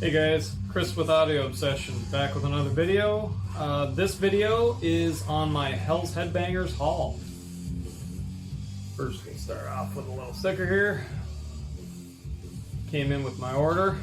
Hey guys, Chris with Audio Obsession, back with another video. This video is on my Hells Headbangers haul. First we'll start off with a little sticker here. Came in with my order.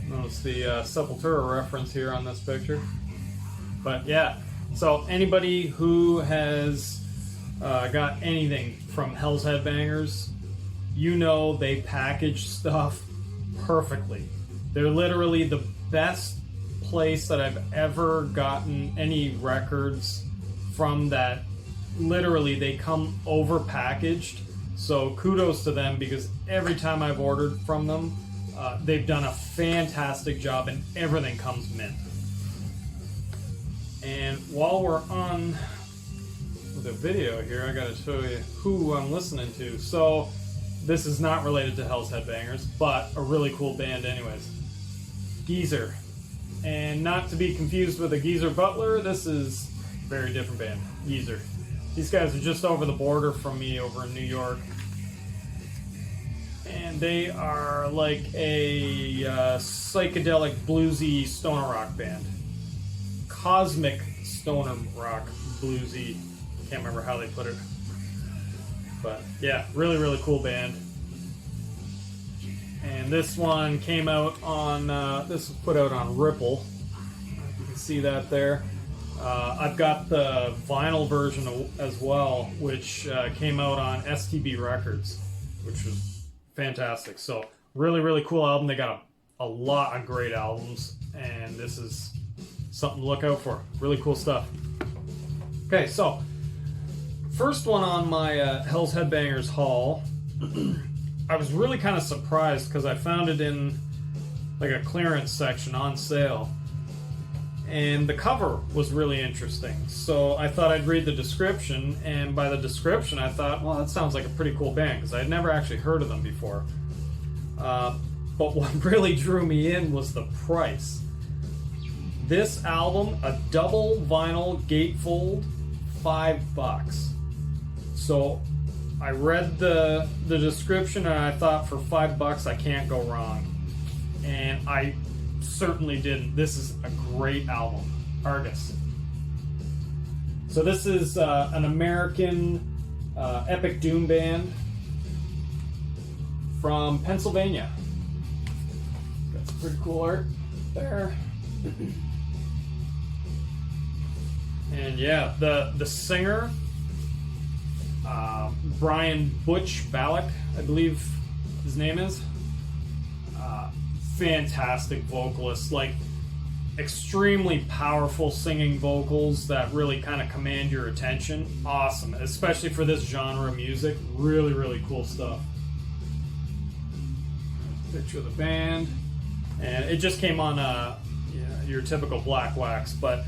Notice the Sepultura reference here on this picture. But yeah, so anybody who has got anything from Hells Headbangers, you know they package stuff perfectly. They're literally the best place that I've ever gotten any records from that. Literally, they come over packaged. So kudos to them, because every time I've ordered from them, they've done a fantastic job and everything comes mint. And while we're on the video here, I gotta show you who I'm listening to. So this is not related to Hells Headbangers, but a really cool band anyways. Geezer. And not to be confused with a Geezer Butler, this is a very different band, Geezer. These guys are just over the border from me over in New York. And they are like a psychedelic bluesy stoner rock band. Cosmic stoner rock bluesy. Can't remember how they put it. But yeah, really, really cool band. And this one came out on, this was put out on Ripple. You can see that there. I've got the vinyl version as well, which came out on STB Records, which was fantastic. So really, really cool album. They got a lot of great albums, and this is something to look out for. Really cool stuff. Okay, so first one on my Hells Headbangers haul. I was really kind of surprised because I found it in like a clearance section on sale, and the cover was really interesting. So I thought I'd read the description, and by the description I thought, well, that sounds like a pretty cool band, because I had never actually heard of them before. But what really drew me in was the price. This album, a double vinyl gatefold, $5. So I read the description and I thought, for $5 I can't go wrong. And I certainly didn't. This is a great album. Argus. So this is an American epic doom band from Pennsylvania. Got some pretty cool art there. And yeah, the singer, Brian Butch Ballack, I believe his name is. Fantastic vocalist, like extremely powerful singing vocals that really kind of command your attention. Awesome, especially for this genre of music. Really, really cool stuff. Picture of the band, and it just came on your typical black wax, but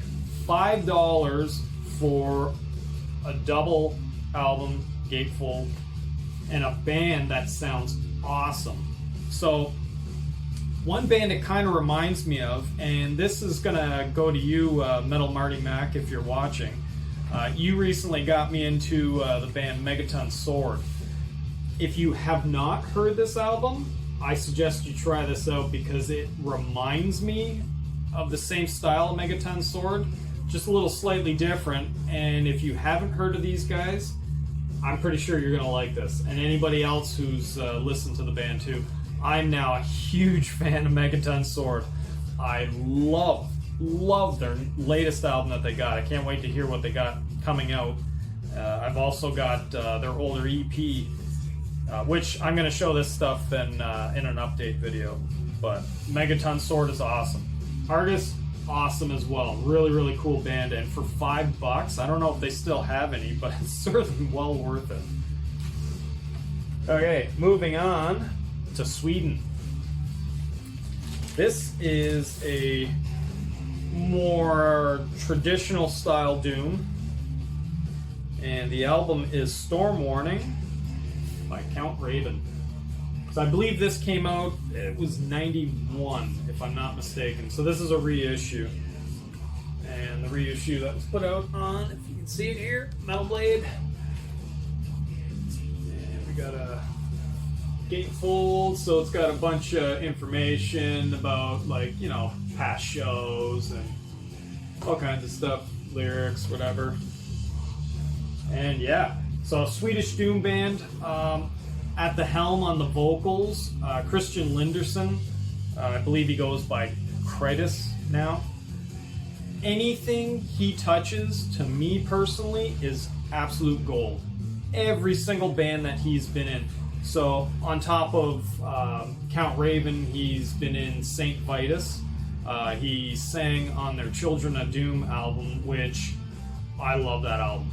$5 for a double album gatefold and a band that sounds awesome. So one band it kind of reminds me of, and this is gonna go to you, Metal Marty Mac, if you're watching. You recently got me into the band Megaton Sword. If you have not heard this album, I suggest you try this out, because it reminds me of the same style of Megaton Sword, just a little slightly different. And if you haven't heard of these guys, I'm pretty sure you're gonna like this. And anybody else who's listened to the band too. I'm now a huge fan of Megaton Sword. I love their latest album that they got. I can't wait to hear what they got coming out. I've also got their older EP, which I'm going to show this stuff in an update video. But Megaton Sword is awesome. Argus, awesome as well. Really, really cool band. And for $5, I don't know if they still have any, but it's certainly well worth it. Okay, moving on to Sweden. This is a more traditional style doom, and the album is Storm Warning by Count Raven. So I believe this came out, it was 91 if I'm not mistaken. So this is a reissue, and the reissue that was put out on, if you can see it here, Metal Blade. And we got a gatefold, so it's got a bunch of information about, like, you know, past shows and all kinds of stuff, lyrics, whatever. And yeah, so Swedish doom band. At the helm on the vocals, Christian Linderson. I believe he goes by Goatess now. Anything he touches, to me personally, is absolute gold. Every single band that he's been in. So on top of Count Raven, he's been in Saint Vitus. He sang on their Children of Doom album, which I love that album.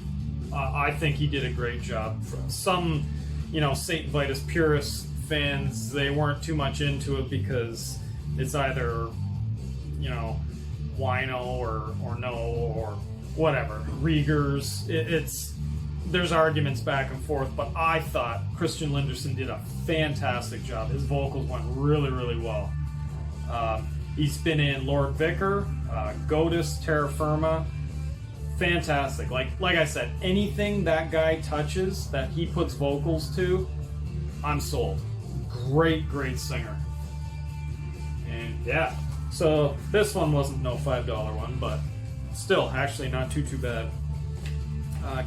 I think he did a great job. Some, you know, Saint Vitus purist fans, they weren't too much into it because it's either, you know, wino or no or whatever. Riegers. There's arguments back and forth, but I thought Christian Linderson did a fantastic job. His vocals went really, really well. He's been in Lord Vicar, Goatess, Terra Firma. Fantastic. Like I said, anything that guy touches that he puts vocals to, I'm sold. Great, great singer. And yeah, so this one wasn't no $5 one, but still, actually not too bad.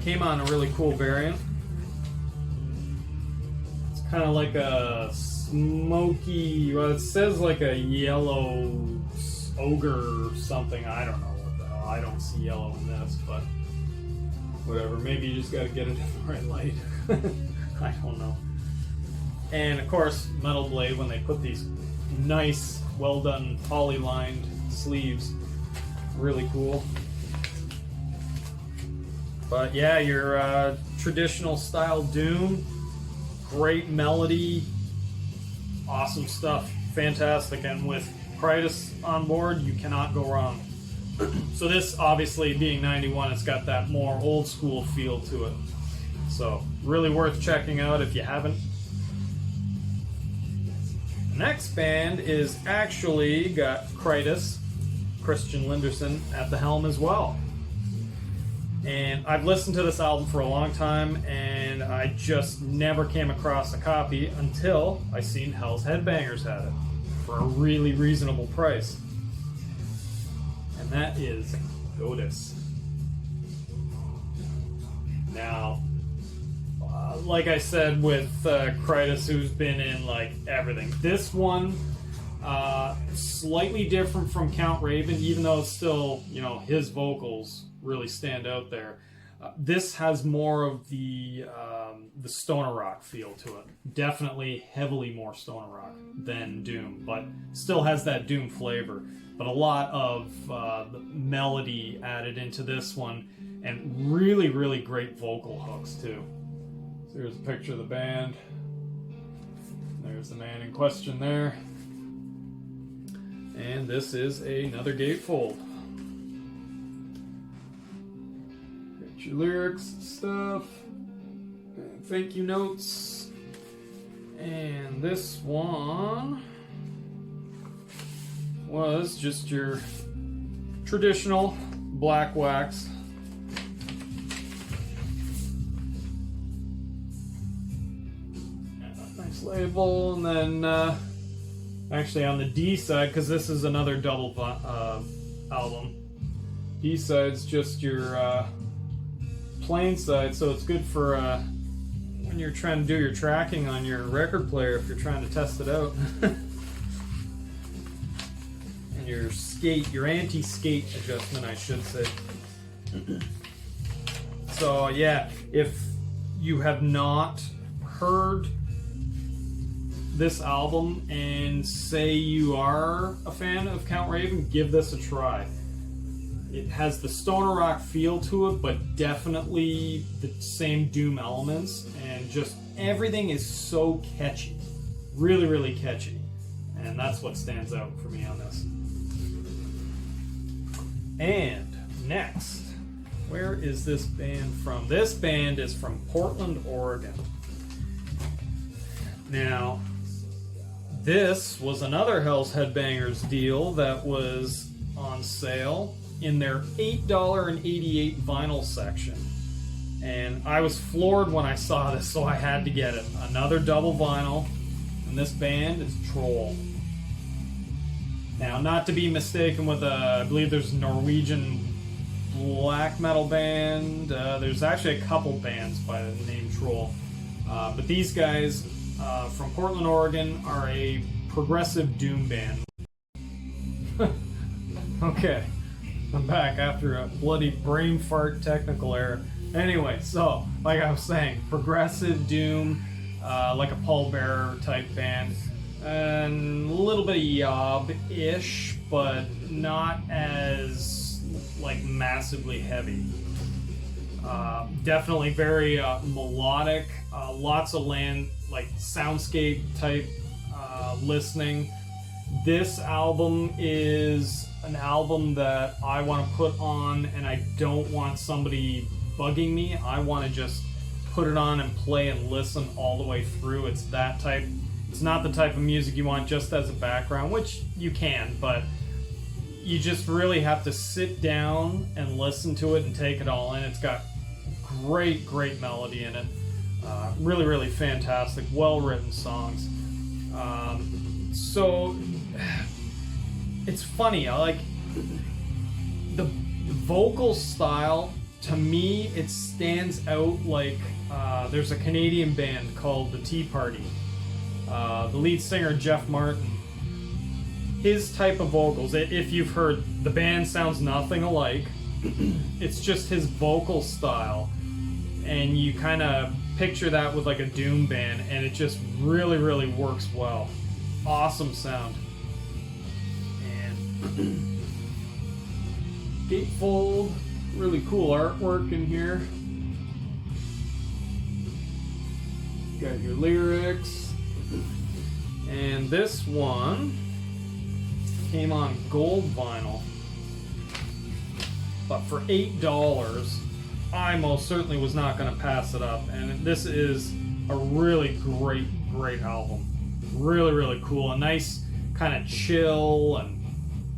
Came on a really cool variant. It's kind of like a smoky, well, it says like a yellow ogre or something. I don't know what the hell. I don't see yellow in this, but whatever. Maybe you just got to get it in the right light. I don't know. And of course, Metal Blade, when they put these nice, well done, poly-lined sleeves, really cool. But yeah, your traditional style Doom, great melody, awesome stuff, fantastic. And with Goatess on board, you cannot go wrong. So this, obviously being 91, it's got that more old school feel to it. So really worth checking out if you haven't. The next band is actually got Goatess, Christian Linderson, at the helm as well. And I've listened to this album for a long time, and I just never came across a copy until I seen Hells Headbangers had it for a really reasonable price. And that is Goatess. Now, like I said with Goatess, who's been in like everything, this one slightly different from Count Raven, even though it's still, you know, his vocals really stand out there. This has more of the stoner rock feel to it. Definitely heavily more stoner rock than Doom, but still has that Doom flavor. But a lot of the melody added into this one, and really, really great vocal hooks too. So here's a picture of the band. There's the man in question there. And this is another gatefold. Got your lyrics and stuff. And thank you notes. And this one was just your traditional black wax. Nice label, and then actually on the D side, because this is another double album, D side's just your plain side, so it's good for when you're trying to do your tracking on your record player if you're trying to test it out. And your skate, your anti-skate adjustment, I should say. So yeah, if you have not heard this album and say you are a fan of Count Raven, give this a try. It has the stoner rock feel to it, but definitely the same Doom elements, and just everything is so catchy. Really, really catchy. And that's what stands out for me on this. And next, where is this band from? This band is from Portland, Oregon. Now, this was another Hells Headbangers deal that was on sale in their $8.88 vinyl section. And I was floored when I saw this, so I had to get it. Another double vinyl. and this band is Troll. Now, not to be mistaken with I believe there's a Norwegian black metal band. There's actually a couple bands by the name Troll. But these guys from Portland, Oregon are a progressive doom band. Okay, I'm back after a bloody brain fart technical error. Anyway, so, like I was saying, progressive doom, like a pallbearer type band. And a little bit of yob-ish, but not as, like, massively heavy. Definitely very melodic, lots of soundscape type listening. This album is an album that I want to put on, and I don't want somebody bugging me. I want to just put it on and play and listen all the way through. It's that type. It's not the type of music you want just as a background, which you can, but you just really have to sit down and listen to it and take it all in. It's got great melody in it. Really, really fantastic, well-written songs. So it's funny. I like the vocal style. To me, it stands out like there's a Canadian band called The Tea Party. The lead singer, Jeff Martin, his type of vocals, if you've heard, the band sounds nothing alike. It's just his vocal style. And you kind of picture that with like a doom band, and it just really, really works well. Awesome sound. And gatefold, really cool artwork in here. Got your lyrics. And this one came on gold vinyl. But for $8, I most certainly was not going to pass it up. And this is a really great album. Really, really cool. A nice kind of chill.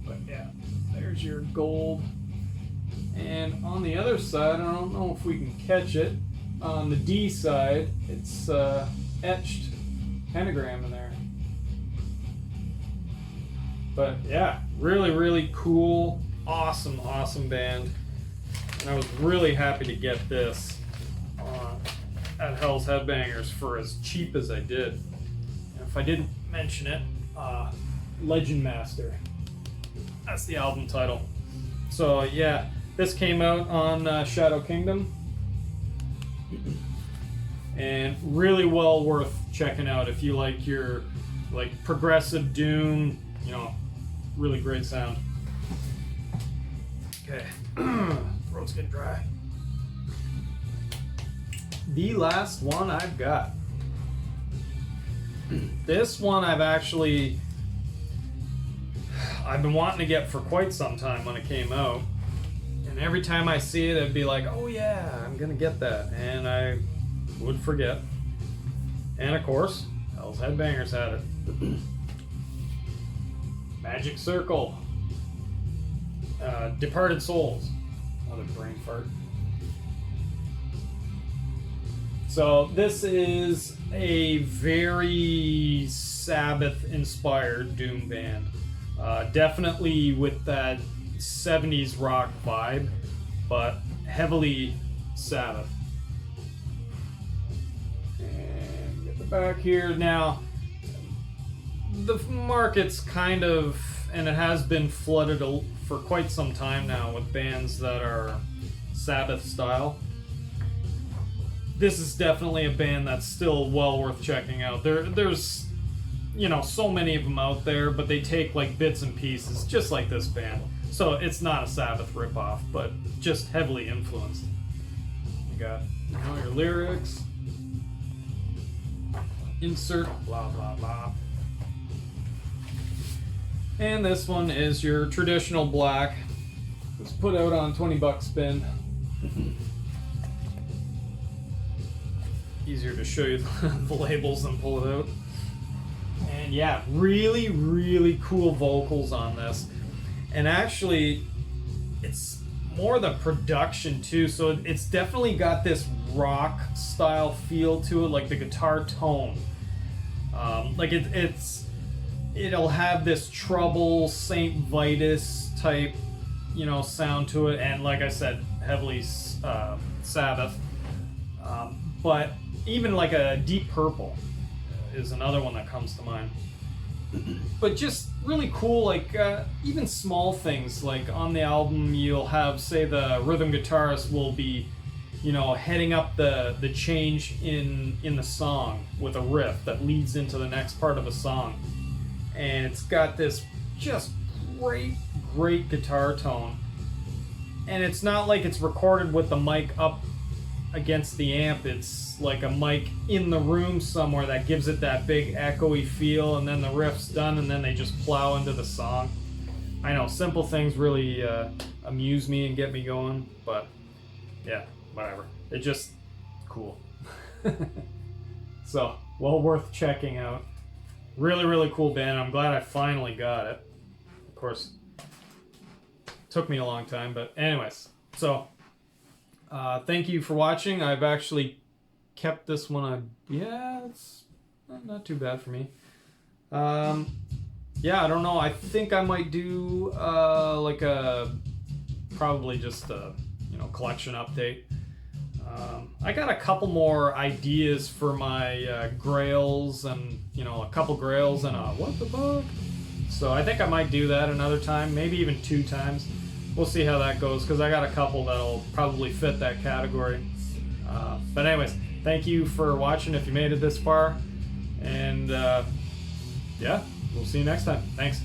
But yeah, there's your gold. And on the other side, I don't know if we can catch it. On the D side, it's etched pentagram in there. But yeah, really, really cool. Awesome band. And I was really happy to get this at Hells Headbangers for as cheap as I did. And if I didn't mention it, Legend Master. That's the album title. So yeah, this came out on Shadow Kingdom. And really well worth checking out if you like your progressive doom, really great sound. Okay. Throat's getting dry. The last one I've got. This one I've been wanting to get for quite some time when it came out. And every time I see it, I'd be like, oh yeah, I'm gonna get that. And I would forget. And of course, Hells Headbangers had it. Magic Circle. Departed Souls. Another brain fart. So this is a very Sabbath-inspired doom band. Definitely with that 70s rock vibe, but heavily Sabbath. And get the back here. Now, the market's kind of, and it has been flooded for quite some time now with bands that are Sabbath style. This is definitely a band that's still well worth checking out. There's so many of them out there, but they take like bits and pieces, just like this band. So it's not a Sabbath ripoff, but just heavily influenced. You got your lyrics, insert, blah blah blah. And this one is your traditional black. It's put out on $20 spin. Easier to show you the labels than pull it out. And yeah, really, really cool vocals on this. And actually, it's more the production too. So it's definitely got this rock style feel to it, like the guitar tone. Like it'll have this Trouble, Saint Vitus type, you know, sound to it, and like I said, heavily Sabbath. But even like a Deep Purple is another one that comes to mind. But just really cool, like even small things, like on the album you'll have, say, the rhythm guitarist will be, you know, heading up the change in the song with a riff that leads into the next part of a song. And it's got this just great guitar tone. And it's not like it's recorded with the mic up against the amp. It's like a mic in the room somewhere that gives it that big echoey feel, and then the riff's done and then they just plow into the song. I know, simple things really amuse me and get me going, but yeah, whatever. It's just cool. So, well worth checking out. Really cool band. I'm glad I finally got it. Of course, took me a long time, but anyways. So, thank you for watching. I've actually kept this one on. Yeah, it's not too bad for me. Yeah, I don't know. I think I might do like probably just a, you know, collection update. I got a couple more ideas for my grails, and, you know, a couple grails and a what the fuck. So I think I might do that another time, maybe even 2 times. We'll see how that goes, because I got a couple that'll probably fit that category. But anyways, thank you for watching if you made it this far. And yeah, we'll see you next time. Thanks.